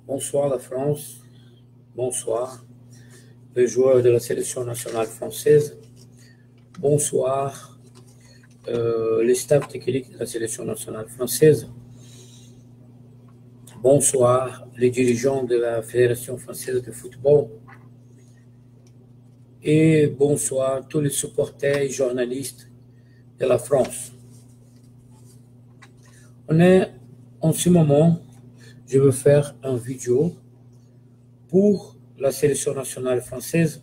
Bonsoir la France, bonsoir les joueurs de la sélection nationale française, bonsoir les staffs techniques de la sélection nationale française, bonsoir les dirigeants de la Fédération française de football et bonsoir tous les supporters et journalistes de la France. En ce moment, je veux faire une vidéo pour la sélection nationale française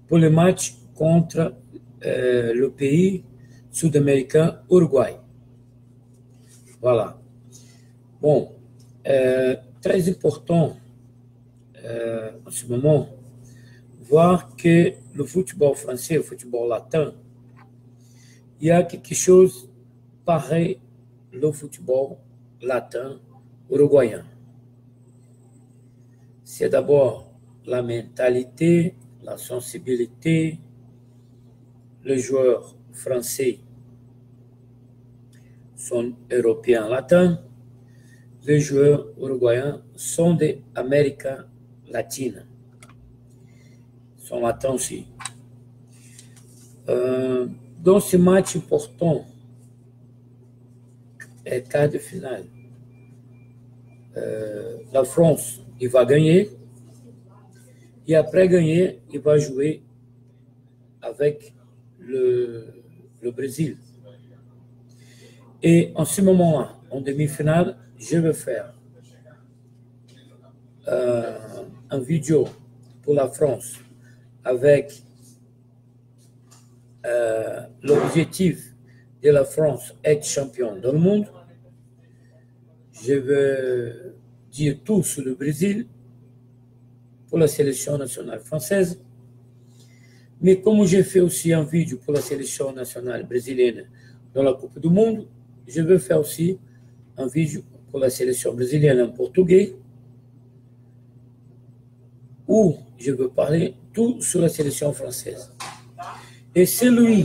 pour le match contre le pays sud-américain Uruguay. Voilà. Bon, très important en ce moment, voir que le football français, le football latin, il y a quelque chose pareil au football latin uruguayen. C'est d'abord la mentalité, la sensibilité. Les joueurs français sont européens latins. Les joueurs uruguayens sont d'Amérique latine. Ils sont latins aussi. Dans ce match important, quart de finale, la France, il va gagner. Et après gagner, il va jouer avec le Brésil. Et en ce moment-là, en demi-finale, je vais faire une vidéo pour la France avec l'objectif de la France être champion dans le monde. Je vais dire tout sur le Brésil pour la sélection nationale française. Mais comme j'ai fait aussi un vidéo pour la sélection nationale brésilienne dans la Coupe du Monde, je vais faire aussi un vidéo pour la sélection brésilienne en portugais où je veux parler tout sur la sélection française. Et c'est lui,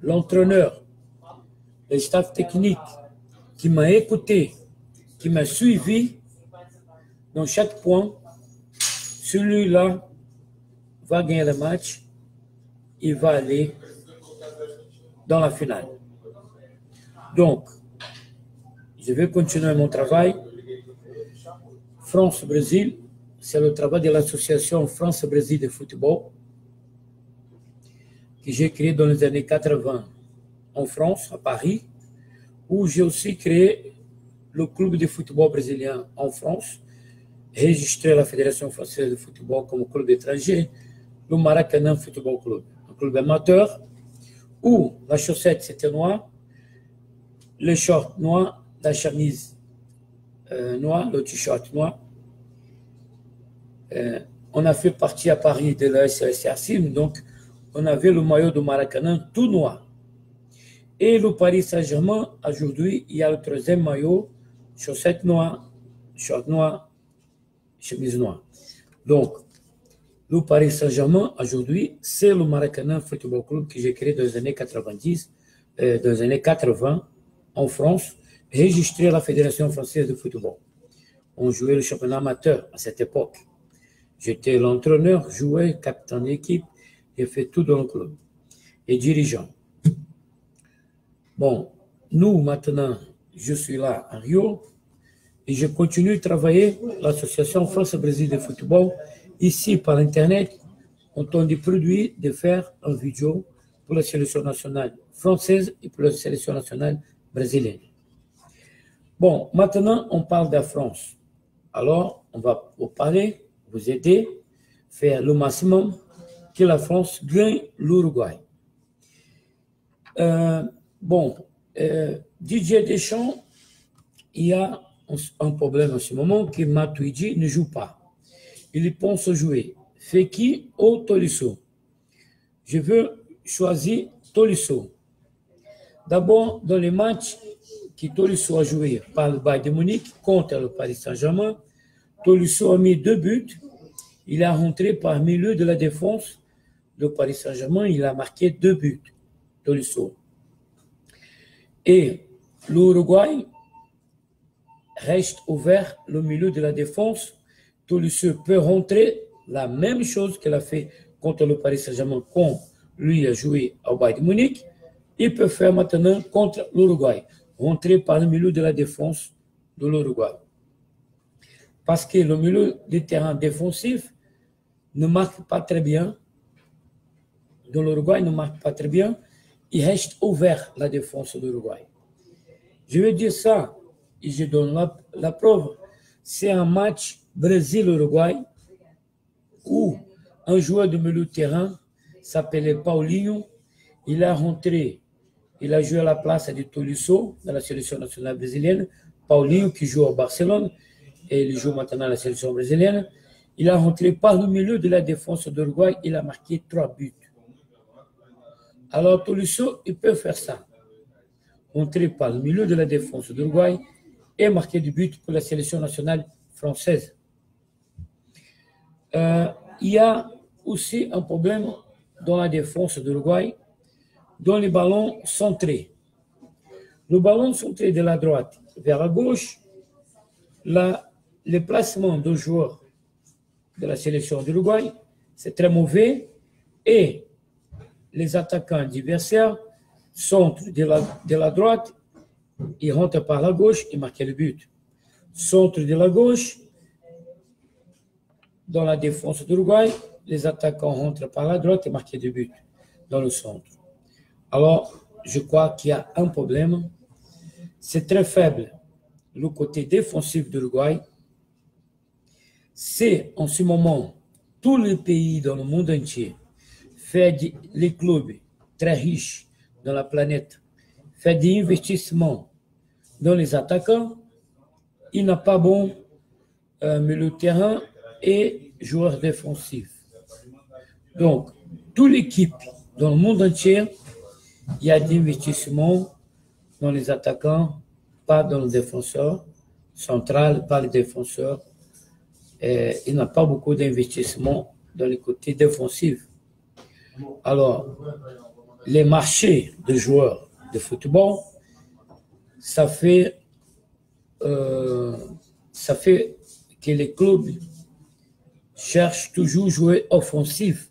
l'entraîneur, le staff technique qui m'a écouté, qui m'a suivi dans chaque point. Celui-là va gagner le match, il va aller dans la finale. Donc, je vais continuer mon travail. France-Brésil, c'est le travail de l'association France-Brésil de football que j'ai créé dans les années 80 en France, à Paris, où j'ai aussi créé le club de football brésilien en France, registré à la Fédération française de football comme club étranger, le Maracanã Football Club, un club amateur, où la chaussette c'était noir, le short noir, la chemise noire, le t-shirt noir. On a fait partie à Paris de la SSRCIM, donc on avait le maillot de Maracanã tout noir. Et le Paris Saint-Germain, aujourd'hui, il y a le troisième maillot, chaussette noire, short noir, chemise noire. Donc, le Paris Saint-Germain, aujourd'hui, c'est le Maracanã Football Club que j'ai créé dans les années 90, dans les années 80 en France, registré à la Fédération française de football. On jouait le championnat amateur à cette époque. J'étais l'entraîneur, joueur, capitaine d'équipe, j'ai fait tout dans le club et dirigeant. Bon, nous, maintenant, je suis là à Rio et je continue de travailler l'association France-Brésil de football ici par Internet. On tente de produire, de faire une vidéo pour la sélection nationale française et pour la sélection nationale brésilienne. Bon, maintenant, on parle de la France. Alors, on va vous parler, vous aider, faire le maximum que la France gagne l'Uruguay. Didier Deschamps, il y a un problème en ce moment que Matuidi ne joue pas. Il pense jouer Fekir ou Tolisso. Je veux choisir Tolisso. D'abord, dans les matchs que Tolisso a joué par le Bayern de Munich contre le Paris Saint-Germain, Tolisso a mis 2 buts. Il a rentré par milieu de la défense de Paris Saint-Germain. Il a marqué 2 buts, Tolisso. Et l'Uruguay, reste ouvert le milieu de la défense. Tolisso peut rentrer, la même chose qu'il a fait contre le Paris Saint-Germain quand lui a joué au Bayern de Munich. Il peut faire maintenant contre l'Uruguay, rentrer par le milieu de la défense de l'Uruguay. Parce que le milieu du terrain défensif ne marque pas très bien, de l'Uruguay ne marque pas très bien, il reste ouvert la défense de l'Uruguay. Je vais dire ça, et je donne la preuve. C'est un match Brésil-Uruguay où un joueur de milieu de terrain s'appelait Paulinho. Il a rentré, il a joué à la place de Tolisso dans la sélection nationale brésilienne. Paulinho qui joue au Barcelone et il joue maintenant à la sélection brésilienne. Il a rentré par le milieu de la défense d'Uruguay. Il a marqué 3 buts. Alors Tolisso, il peut faire ça. Rentrer par le milieu de la défense d'Uruguay et marquer du but pour la sélection nationale française. Il y a aussi un problème dans la défense d'Uruguay, dans les ballons centrés. Le ballon centré de la droite vers la gauche, le placement de joueurs de la sélection d'Uruguay, c'est très mauvais et les attaquants adversaires centre de la droite, ils rentrent par la gauche et marquent le but. Centre de la gauche, dans la défense d'Uruguay, les attaquants rentrent par la droite et marquent le but dans le centre. Alors, je crois qu'il y a un problème. C'est très faible le côté défensif d'Uruguay. C'est en ce moment, tous les pays dans le monde entier fait les clubs très riches dans la planète, fait des investissements dans les attaquants, il n'a pas bon milieu de terrain et joueurs défensifs. Donc, toute l'équipe dans le monde entier, il y a des investissements dans les attaquants, pas dans le défenseur central, pas le défenseur. Il n'a pas beaucoup d'investissements dans le côté défensif. Alors, les marchés de joueurs de football, ça fait que les clubs cherchent toujours à jouer offensif,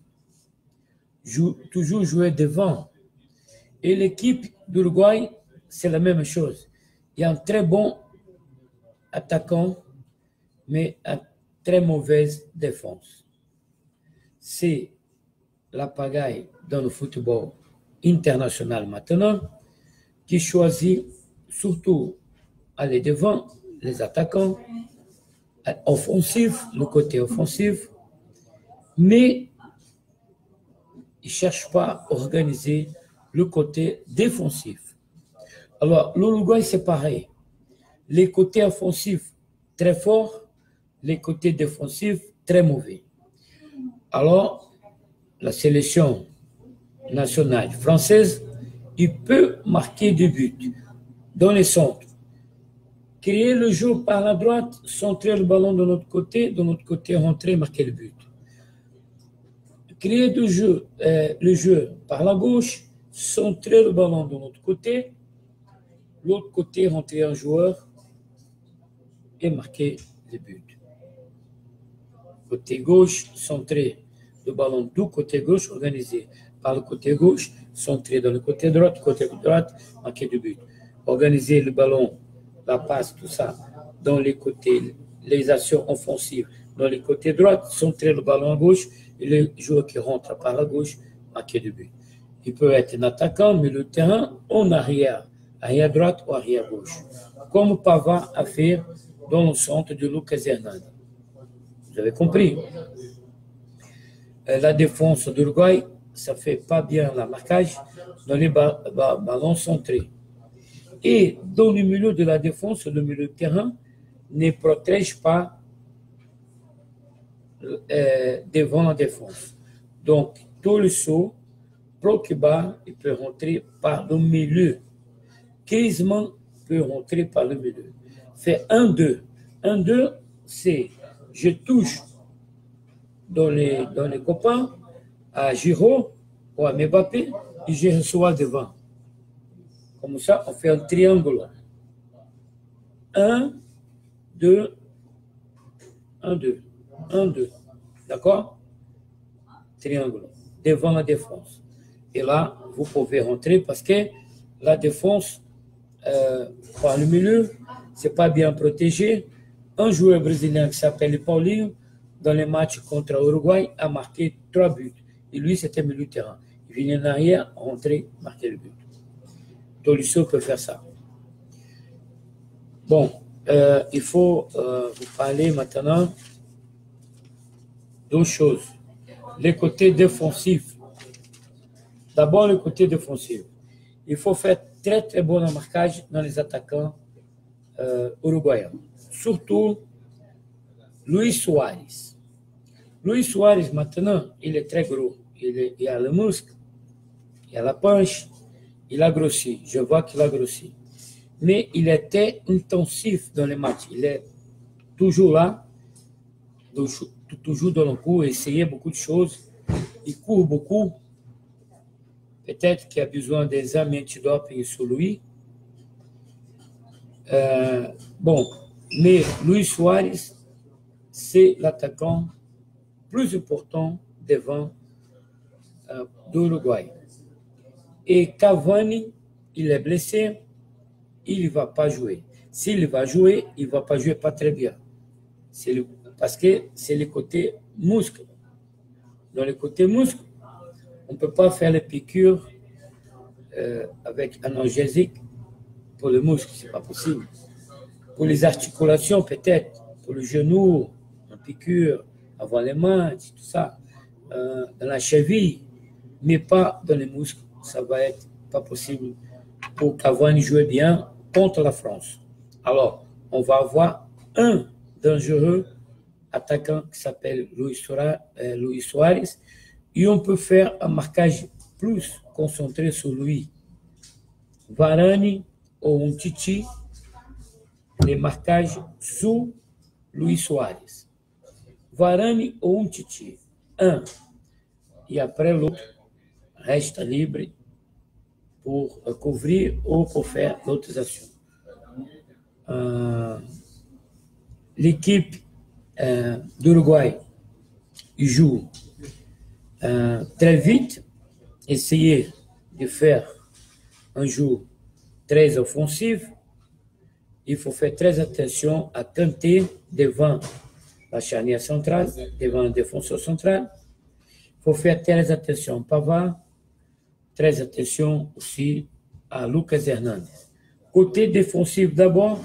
toujours jouer devant. Et l'équipe d'Uruguay, c'est la même chose. Il y a un très bon attaquant, mais une très mauvaise défense. C'est la pagaille dans le football international maintenant qui choisit surtout aller devant les attaquants offensifs, le côté offensif, mais ils ne cherchent pas à organiser le côté défensif. Alors, l'Uruguay, c'est pareil. Les côtés offensifs, très forts, les côtés défensifs, très mauvais. Alors, la sélection nationale française, il peut marquer des buts dans les centres. Créer le jeu par la droite, centrer le ballon de l'autre côté, rentrer, marquer le but. Créer le jeu par la gauche, centrer le ballon de l'autre côté, rentrer un joueur et marquer le but. Côté gauche, centrer le ballon du côté gauche, organisé par le côté gauche, centré dans le côté droite, marquer le but. Organiser le ballon, la passe, tout ça, dans les côtés, les actions offensives, dans les côtés droits, centrer le ballon à gauche, et le joueur qui rentre par la gauche, marquer le but. Il peut être un attaquant, milieu de terrain, en arrière droite ou arrière gauche, comme Pavard a fait dans le centre de Lucas Hernandez. Vous avez compris? La défense d'Uruguay, ça ne fait pas bien la marquage dans les ballons centrés. Et dans le milieu de la défense, le milieu de terrain ne protège pas devant la défense. Donc, Tolisso, Prokiba, il peut rentrer par le milieu. Griezmann peut rentrer par le milieu. Fait 1-2. 1-2, c'est je touche dans les copains à Giroud ou à Mbappé et je reçois devant. Comme ça, on fait un triangle. 1, 2, 1, 2, 1, 2. D'accord? Triangle. Devant la défense. Et là, vous pouvez rentrer parce que la défense, par le milieu, c'est pas bien protégé. Un joueur brésilien qui s'appelle Paulinho, dans les matchs contre l'Uruguay, a marqué 3 buts. Et lui, c'était milieu de terrain. Il venait en arrière, rentrer, marquer le but. Tolisso peut faire ça. Bon, il faut vous parler maintenant d'autres choses. Les côtés défensifs. D'abord, le côté défensif. Il faut faire très, très bon marquage dans les attaquants uruguayens. Surtout, Luis Suarez. Luis Suarez, maintenant, il est très gros. Il a le muscle, il a la punch, il a grossi. Je vois qu'il a grossi. Mais il était intensif dans les matchs. Il est toujours là, toujours dans le coup, essayer beaucoup de choses. Il court beaucoup. Peut-être qu'il a besoin des examens antidoping sur lui. Bon, mais Luis Suarez, c'est l'attaquant plus important devant d'Uruguay. Et Cavani, il est blessé, il ne va pas jouer. S'il va jouer, il ne va pas jouer pas très bien. Parce que c'est le côté muscle. Dans le côté muscle, on ne peut pas faire les piqûres avec analgésique pour le muscle, ce n'est pas possible. Pour les articulations, peut-être, pour le genou, une piqûre, avant les mains, tout ça, dans la cheville, mais pas dans les muscles. Ça va être pas possible pour Cavani jouer bien contre la France. Alors, on va avoir un dangereux attaquant qui s'appelle Luis Suarez et on peut faire un marquage plus concentré sur lui. Varane ou un Titi, les marquages sous Luis Suarez. Varane ou un Titi, un. Et après l'autre reste libre pour couvrir ou pour faire d'autres actions. L'équipe d'Uruguay joue très vite, essayer de faire un jeu très offensif. Il faut faire très attention à Kanté devant la charnière centrale, devant le défenseur central. Il faut faire très attention à Pavard, très attention aussi à Lucas Hernandez. Côté défensif d'abord,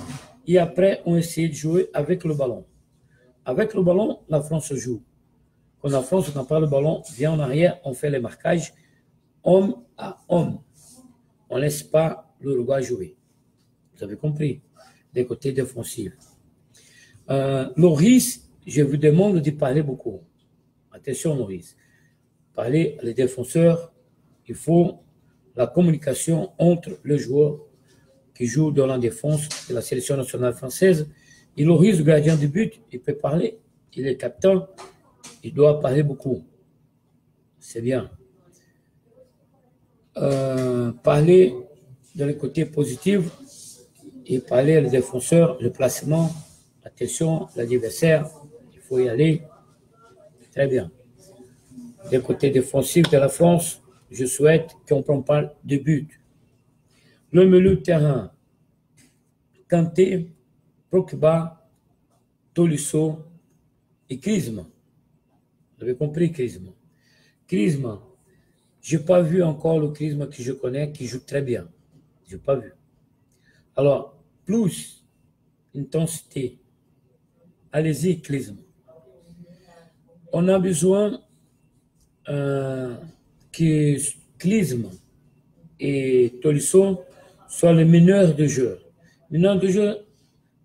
et après on essaie de jouer avec le ballon. Avec le ballon, la France joue. Quand la France n'a pas le ballon, vient en arrière, on fait les marquages homme à homme. On ne laisse pas l'Uruguay jouer. Vous avez compris? Des côtés défensifs. Loris, je vous demande de parler beaucoup. Attention, Loris. Parler les défenseurs, il faut la communication entre le joueur qui joue dans la défense de la sélection nationale française et Loris, le gardien du but, il peut parler. Il est capitaine, il doit parler beaucoup. C'est bien. Parler dans le côté positif et parler aux défenseurs, le placement, attention, l'adversaire, il faut y aller. Très bien. Du côté défensif de la France, je souhaite qu'on ne prenne pas de but. Le milieu de terrain, Kanté, Pogba, Tolisso et Griezmann. Vous avez compris, Griezmann. Griezmann, je n'ai pas vu encore le Griezmann que je connais qui joue très bien. Je n'ai pas vu. Alors, plus intensité. Allez-y, Griezmann. On a besoin que Griezmann et Tolisso soient les meneurs de jeu. Meneurs de jeu,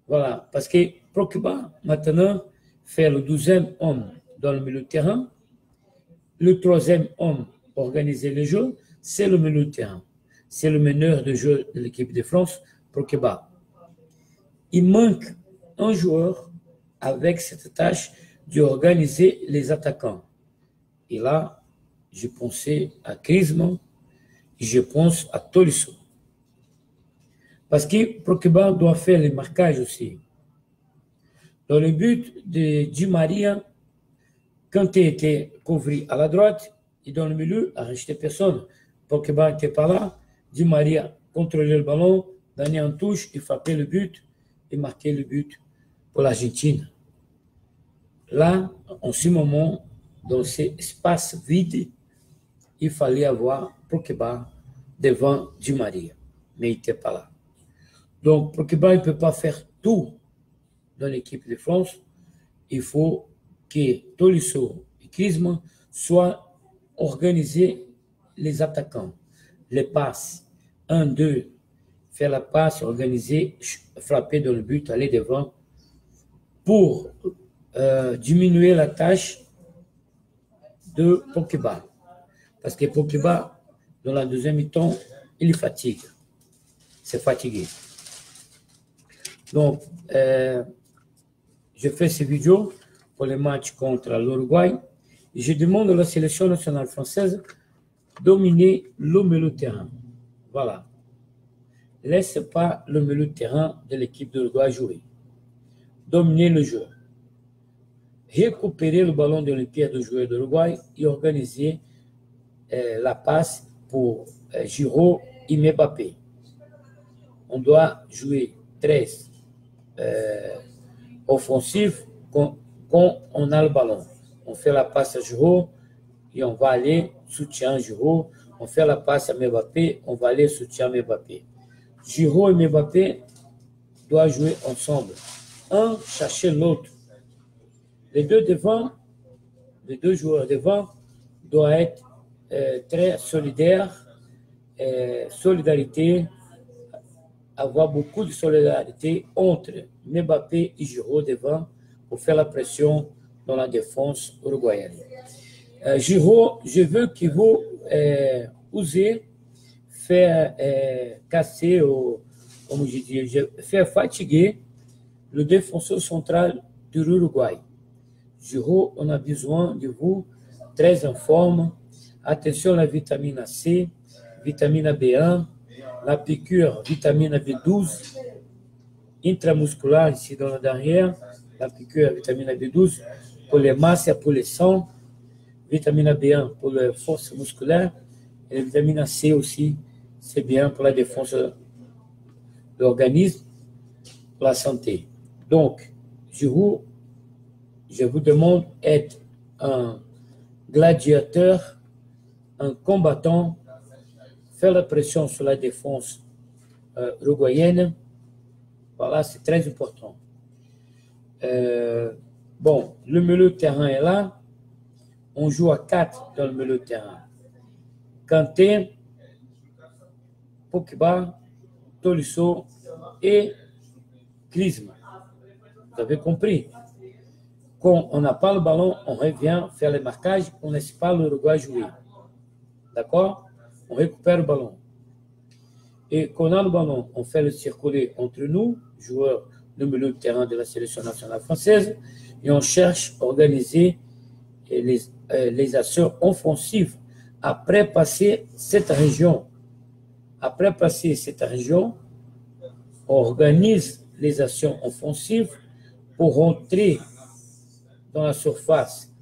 voilà, parce que Pogba, maintenant, fait le 12e homme dans le milieu de terrain. Le 3e homme pour organiser le jeu, c'est le milieu de terrain. C'est le meneur de jeu de l'équipe de France, Pogba. Il manque un joueur avec cette tâche d'organiser les attaquants. Et là, je pensais à Griezmann et je pense à Tolisso. Parce que Pogba doit faire les marquages aussi. Dans le but de Di Maria, Kanté était couvert à la droite et dans le milieu, à rejeter personne. Pogba n'était pas là. Di Maria contrôlait le ballon, donnait en touche, il frappait le but et marquait le but pour l'Argentine. Là, en ce moment, dans ces espaces vides, il fallait avoir Pogba devant Di Maria, mais il n'était pas là. Donc, Pogba ne peut pas faire tout dans l'équipe de France. Il faut que Tolisso et Griezmann soient organisés les attaquants, les passes, 1, 2, faire la passe, organiser, frapper dans le but, aller devant, pour diminuer la tâche de Pogba. Parce que Pogba, dans la deuxième mi-temps, il fatigue. C'est fatigué. Donc, je fais ces vidéos pour les matchs contre l'Uruguay. Je demande à la sélection nationale française de dominer le milieu de terrain. Voilà. Laisse pas le milieu de terrain de l'équipe d'Uruguay jouer. Dominer le jeu. Récupérer le ballon de les pieds du joueur d'Uruguay et organiser la passe pour Giroud et Mbappé. On doit jouer 13 offensifs quand on a le ballon. On fait la passe à Giroud et on va aller soutien Giroud. On fait la passe à Mbappé, on va aller soutien Mbappé. Giroud et Mbappé doivent jouer ensemble. Un chercher l'autre. Les deux joueurs devant doivent être très solidaires, solidarité, avoir beaucoup de solidarité entre Mbappé et Giroud devant pour faire la pression dans la défense uruguayenne. Giroud, je veux que vous osez faire casser, comme je dis, faire fatiguer le défenseur central de l'Uruguay. Giroud, on a besoin de vous, très en forme. Attention à la vitamine C, vitamine B1, la piqûre vitamine B12, intramusculaire ici dans la derrière, la piqûre vitamine B12 pour les masses et pour les sangs, vitamine B1 pour la force musculaire et la vitamine C aussi, c'est bien pour la défense de l'organisme, pour la santé. Donc, Giroud, je vous demande d'être un gladiateur, un combattant, faire la pression sur la défense uruguayenne. Voilà, c'est très important. Bon, le milieu de terrain est là. On joue à 4 dans le milieu de terrain. Kanté, Pogba, Tolisso et Griezmann. Vous avez compris? Quand on n'a pas le ballon, on revient faire les marquages, on ne laisse pas l'Uruguay jouer. D'accord? On récupère le ballon. Et quand on a le ballon, on fait le circuler entre nous, joueurs de milieu de terrain de la sélection nationale française, et on cherche à organiser les actions offensives après passer cette région. Après passer cette région, on organise les actions offensives pour rentrer dans la surface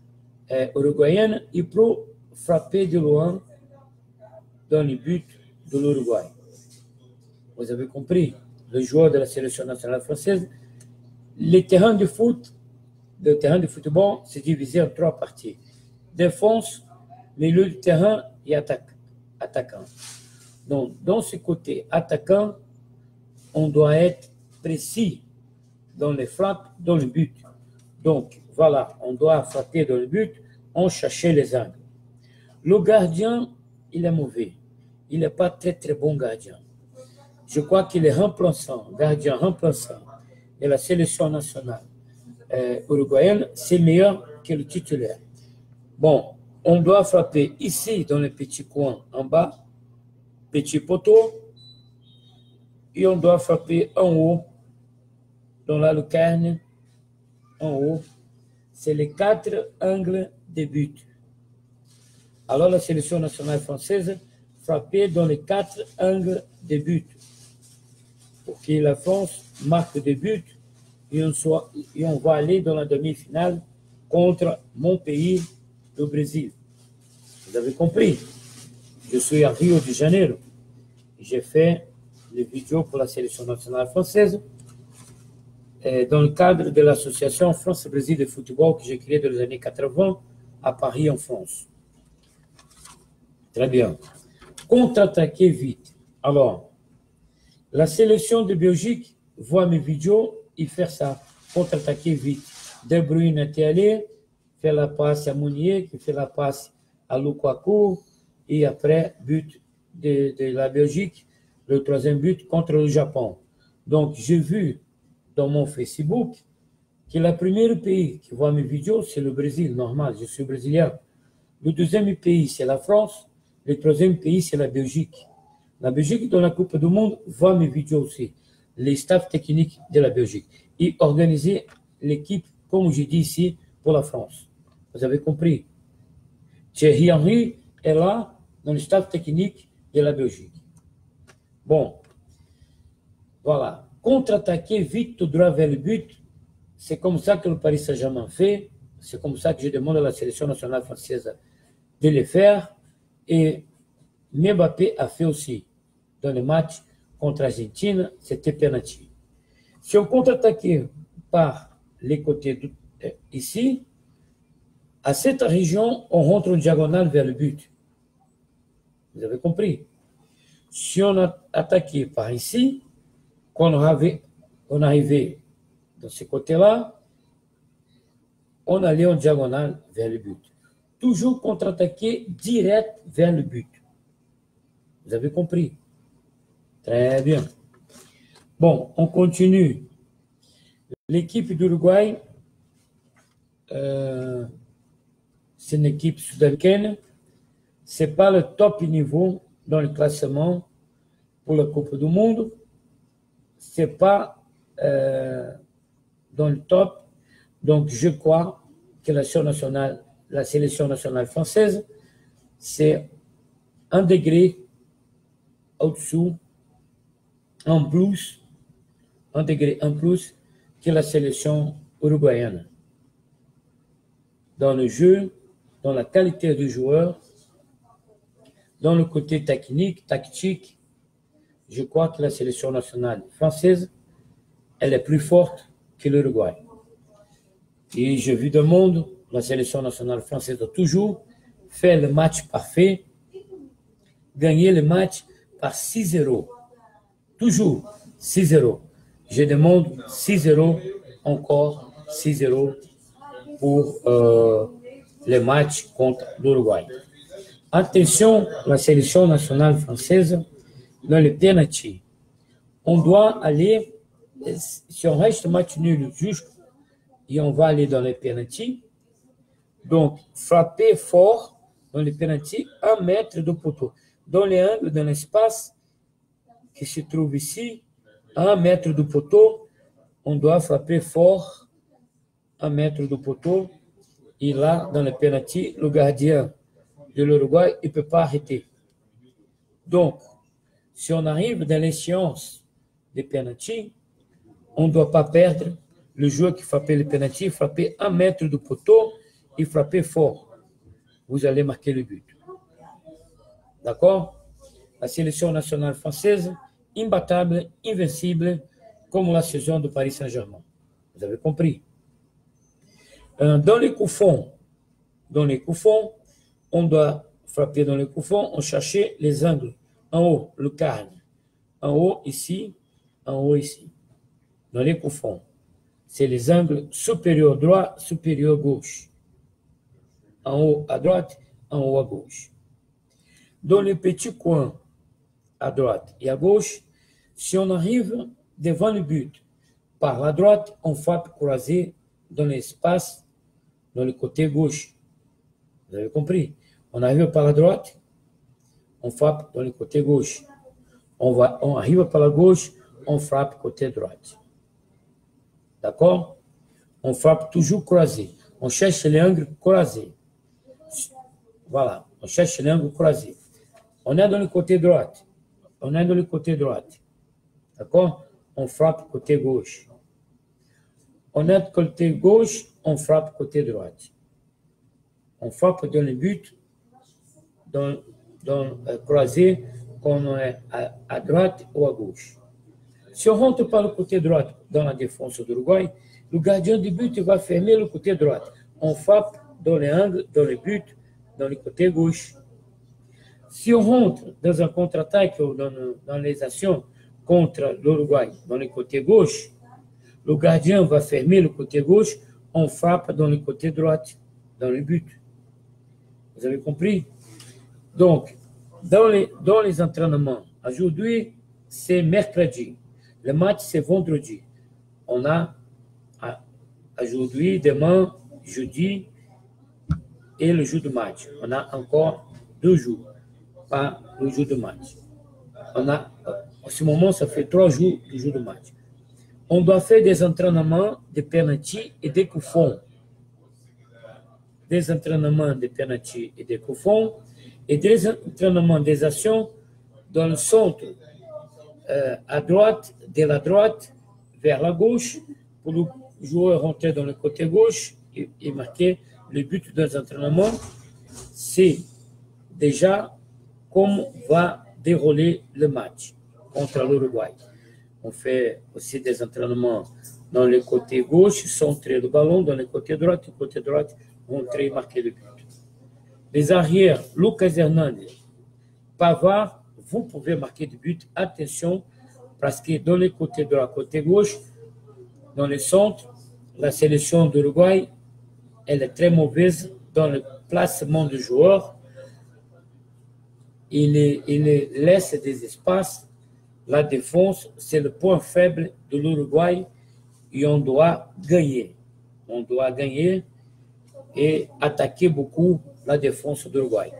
uruguayenne et pour frapper de loin dans le but de l'Uruguay. Vous avez compris, le joueur de la sélection nationale française, le terrain de football, c'est divisé en 3 parties. Défense, milieu de terrain et attaquant. Donc, dans ce côté attaquant, on doit être précis dans les frappes, dans le but. Donc, voilà, on doit frapper dans le but, on cherche les angles. Le gardien, il est mauvais. Il n'est pas très, très bon gardien. Je crois qu'il est gardien remplaçant de la sélection nationale uruguayenne, c'est meilleur que le titulaire. Bon, on doit frapper ici, dans le petit coin en bas, petit poteau, et on doit frapper en haut, dans la lucarne, en haut. C'est les 4 angles de but. Alors la sélection nationale française frappait dans les 4 angles de but. Pour que la France marque des buts, et on va aller dans la demi-finale contre mon pays, le Brésil. Vous avez compris? Je suis à Rio de Janeiro. J'ai fait les vidéos pour la sélection nationale française dans le cadre de l'association France-Brésil de football que j'ai créée dans les années 80 à Paris, en France. Très bien. Contre-attaquer vite. Alors, la sélection de Belgique voit mes vidéos et faire ça. Contre-attaquer vite. De Bruyne était allé, fait la passe à Mounier, qui fait la passe à Lukaku, et après, but de la Belgique, le troisième but contre le Japon. Donc, j'ai vu dans mon Facebook que le premier pays qui voit mes vidéos, c'est le Brésil, normal, je suis brésilien. Le deuxième pays, c'est la France. Le troisième pays, c'est la Belgique. La Belgique, dans la Coupe du Monde, voit mes vidéos aussi. Les staffs techniques de la Belgique. Et organiser l'équipe, comme je dis ici, pour la France. Vous avez compris? Thierry Henry est là, dans le staff technique de la Belgique. Bon, voilà. Contre-attaquer vite, tout droit vers le but. C'est comme ça que le Paris Saint-Germain fait. C'est comme ça que je demande à la sélection nationale française de le faire. Et Mbappé a fait aussi dans le match contre l'Argentine, c'était penalty. Si on contre-attaquait par les côtés ici, à cette région, on rentre en diagonale vers le but. Vous avez compris? Si on a attaqué par ici, quand on arrivait dans ce côté-là, on allait en diagonale vers le but. Toujours contre-attaquer direct vers le but. Vous avez compris? Très bien. Bon, on continue. L'équipe d'Uruguay, c'est une équipe sud-américaine. Ce n'est pas le top niveau dans le classement pour la Coupe du Monde. Ce n'est pas dans le top. Donc, je crois que la sélection nationale française, c'est un degré au-dessous, en plus, un degré en plus que la sélection uruguayenne. Dans le jeu, dans la qualité du joueur, dans le côté technique, tactique, je crois que la sélection nationale française, elle est plus forte que l'Uruguay. Et j'ai vu dans le monde, la sélection nationale française a toujours fait le match parfait, gagné le match par 6-0. Toujours 6-0. Je demande 6-0, encore 6-0 pour le match contre l'Uruguay. Attention, la sélection nationale française, dans le penalty, on doit aller, si on reste match nul juste, et on va aller dans le penalty, donc frapper fort dans le penalty, 1 mètre de poteau. Dans les angles, dans l'espace qui se trouve ici, 1 mètre de poteau, on doit frapper fort 1 mètre de poteau. Et là, dans le penalty, le gardien de l'Uruguay, il ne peut pas arrêter. Donc, si on arrive dans l'échéance des penalty, on ne doit pas perdre. Le joueur qui frappait le penalty, frapper 1 mètre de poteau et frapper fort. Vous allez marquer le but. D'accord? La sélection nationale française, imbattable, invincible, comme la saison de Paris Saint-Germain. Vous avez compris? Dans les coups fonds, on doit frapper dans les coups fonds, on cherchait les angles. En haut, le carne. En haut, ici. En haut, ici. Dans les coups fonds. C'est les angles supérieur droit, supérieur gauche. En haut à droite, en haut à gauche. Dans les petits coins, à droite et à gauche, si on arrive devant le but, par la droite, on frappe croisé dans l'espace, dans le côté gauche. Vous avez compris? On arrive par la droite, on frappe dans le côté gauche. On arrive par la gauche, on frappe côté droite. D'accord? On frappe toujours croisé. On cherche l'angle croisé. Voilà, on cherche l'angle croisé. On est dans le côté droite. D'accord? On frappe côté gauche. On est côté gauche, on frappe côté droite. On frappe dans le but, dans croisé, quand on est à droite ou à gauche. Si on rentre par le côté droit dans la défense d'Uruguay, le gardien du but va fermer le côté droit. On frappe dans les angles, dans le but, dans le côté gauche. Si on rentre dans un contre-attaque ou dans les actions contre l'Uruguay dans le côté gauche, le gardien va fermer le côté gauche, on frappe dans le côté droit, dans le but. Vous avez compris? Donc, dans les entraînements, aujourd'hui, c'est mercredi. Le match, c'est vendredi. On a aujourd'hui, demain, jeudi et le jour de match. On a encore 2 jours, pas le jour de match. On a, en ce moment, ça fait 3 jours du jour de match. On doit faire des entraînements de penalty et de coups francs. Des entraînements de penalty et de coups francs et des entraînements des actions dans le centre, à droite, de la droite vers la gauche, pour le joueur rentrer dans le côté gauche et marquer le but des entraînements. C'est déjà comment va dérouler le match contre l'Uruguay. On fait aussi des entraînements dans le côté gauche, centrer le ballon, dans le côté droit, rentrer et marquer le but. Les arrières, Lucas Hernandez, Pavard, vous pouvez marquer du but. Attention, parce que dans les côtés droit, côté gauche, dans le centre, la sélection d'Uruguay, elle est très mauvaise dans le placement du joueur. Il laisse des espaces. La défense, c'est le point faible de l'Uruguay et on doit gagner. On doit gagner et attaquer beaucoup la défense d'Uruguay.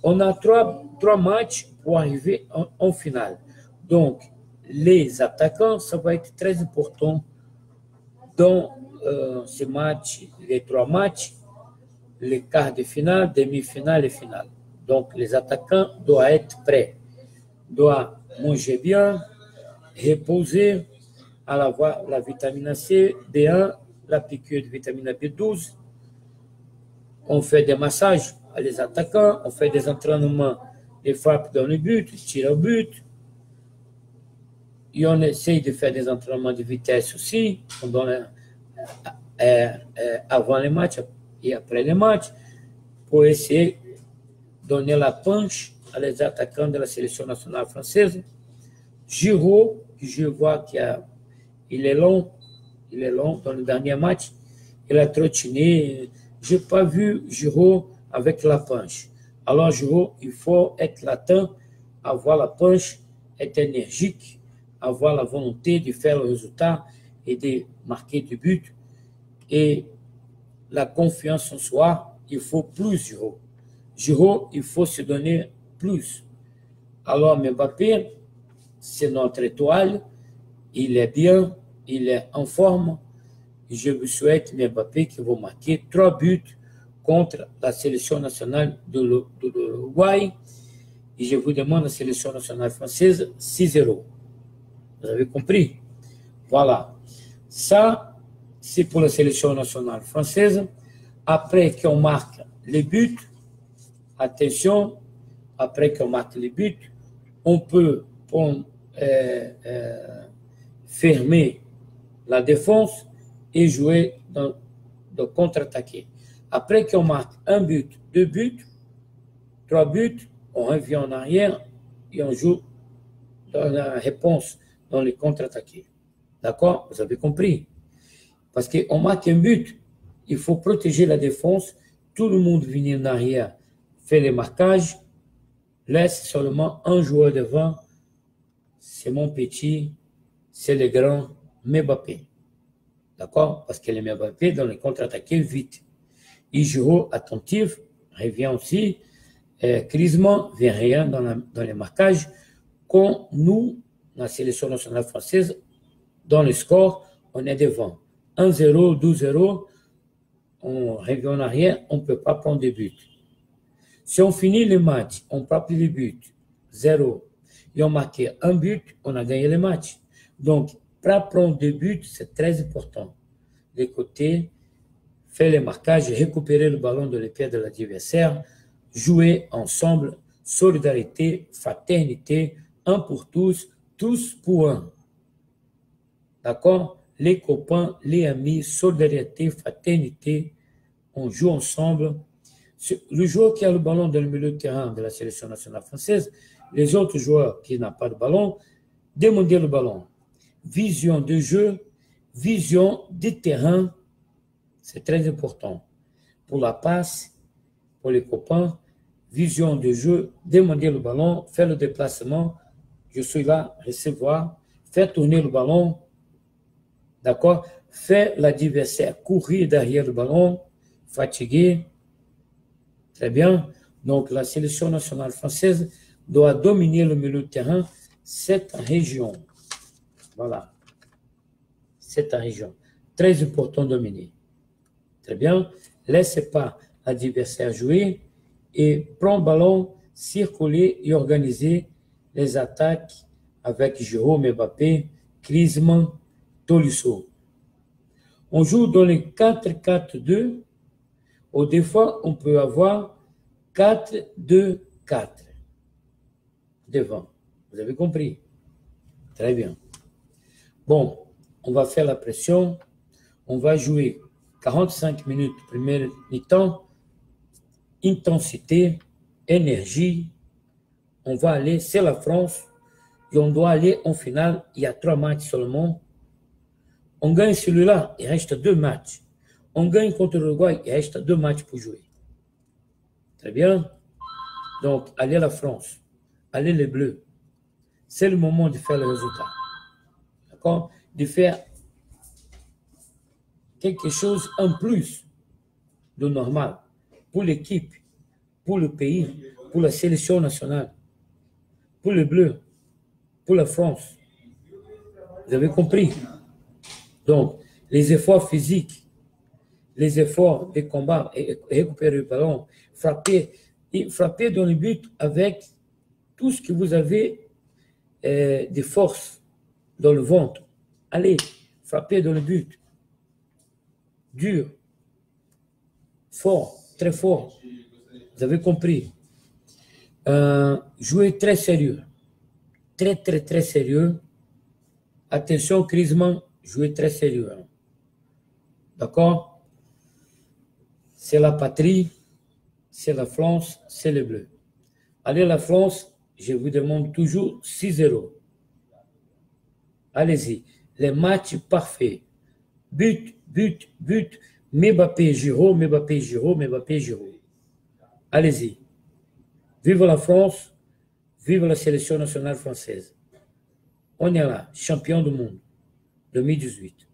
On a trois matchs pour arriver en finale. Donc, les attaquants, ça va être très important dans ces matchs, les 3 matchs, les quarts de finale, demi-finale et finale. Donc, les attaquants doivent être prêts, doivent manger bien, reposer, à la vitamine C, B1, la piqûre de vitamine B12. On fait des massages à les attaquants, on fait des entraînements de frappe dans le but, tir au but. Et on essaye de faire des entraînements de vitesse aussi, avant les matchs et après les matchs, pour essayer de donner la punch à les attaquants de la sélection nationale française. Giroud, je vois qu'il est long dans le dernier match, il a trottiné. Je n'ai pas vu Giroud avec la punch. Alors Giroud, il faut être latent, avoir la punch, être énergique, avoir la volonté de faire le résultat et de marquer du but. Et la confiance en soi, il faut plus Giroud. Giroud, il faut se donner plus. Alors Mbappé, c'est notre étoile, il est bien, il est en forme. Je vous souhaite, Mbappé, qui va marquer 3 buts contre la sélection nationale de l'Uruguay. Et je vous demande la sélection nationale française 6-0. Vous avez compris? Voilà. Ça, c'est pour la sélection nationale française. Après qu'on marque les buts, attention, après qu'on marque les buts, on peut fermer la défense et jouer de contre-attaquer. Après qu'on marque 1 but, 2 buts, 3 buts, on revient en arrière et on joue dans la réponse, dans les contre-attaqués. D'accord? Vous avez compris? Parce qu'on marque un but, il faut protéger la défense, tout le monde vient en arrière, fait les marquages, laisse seulement un joueur devant, c'est mon petit, c'est le grand Mbappé. D'accord? Parce que le Mbappé, dans les contre-attaqués, vite. Il joue attentif, revient aussi. Griezmann vient rien dans les marquages. Quand nous, la sélection nationale française, dans le score, on est devant. 1-0, 2-0, on revient en arrière, on ne peut pas prendre de but. Si on finit le match, on prend plus de but, 0, et on marque 1 but, on a gagné le match. Donc, pour prendre 2 buts, c'est très important. les côtés, faire les marquages, récupérer le ballon de les pieds de l'adversaire, jouer ensemble, solidarité, fraternité, un pour tous pour un. D'accord? Les copains, les amis, solidarité, fraternité, on joue ensemble. Le joueur qui a le ballon dans le milieu de terrain de la sélection nationale française, les autres joueurs qui n'ont pas de ballon, demandez le ballon. Vision de jeu, vision du terrain, c'est très important. Pour la passe, pour les copains, vision de jeu, demander le ballon, faire le déplacement, je suis là, recevoir, faire tourner le ballon, d'accord? Faire l'adversaire courir derrière le ballon, fatigué, très bien. Donc la sélection nationale française doit dominer le milieu de terrain, cette région. Voilà, cette région. Très important de dominer. Très bien. Laissez pas l'adversaire jouer et prends le ballon, circuler et organiser les attaques avec Jérôme Mbappé, Griezmann, Tolisso. On joue dans les 4-4-2. Ou des fois, on peut avoir 4-2-4 devant. Vous avez compris? Très bien. Bon, on va faire la pression. On va jouer 45 minutes, première mi-temps, intensité, énergie. On va aller, c'est la France, et on doit aller en finale. Il y a 3 matchs seulement. On gagne celui-là, il reste 2 matchs. On gagne contre l'Uruguay, il reste 2 matchs pour jouer. Très bien. Donc, allez la France, allez les Bleus. C'est le moment de faire le résultat. D'accord? De faire quelque chose en plus de normal pour l'équipe, pour le pays, pour la sélection nationale, pour les Bleus, pour la France. Vous avez compris? Donc, les efforts physiques, les efforts de combat, récupérer le ballon, frapper dans le but avec tout ce que vous avez de force dans le ventre. Allez, frapper dans le but. Dur, fort, très fort. Vous avez compris. Jouer très sérieux. Très, très, très sérieux. Attention, Griezmann, jouer très sérieux. D'accord? C'est la patrie, c'est la France, c'est les Bleus. Allez, la France, je vous demande toujours 6-0. Allez-y. Les matchs parfaits. But, but, but. Mbappé, Giroud, Mbappé, Giroud, Mbappé, Giroud. Allez-y. Vive la France, vive la sélection nationale française. On est là, champion du monde 2018.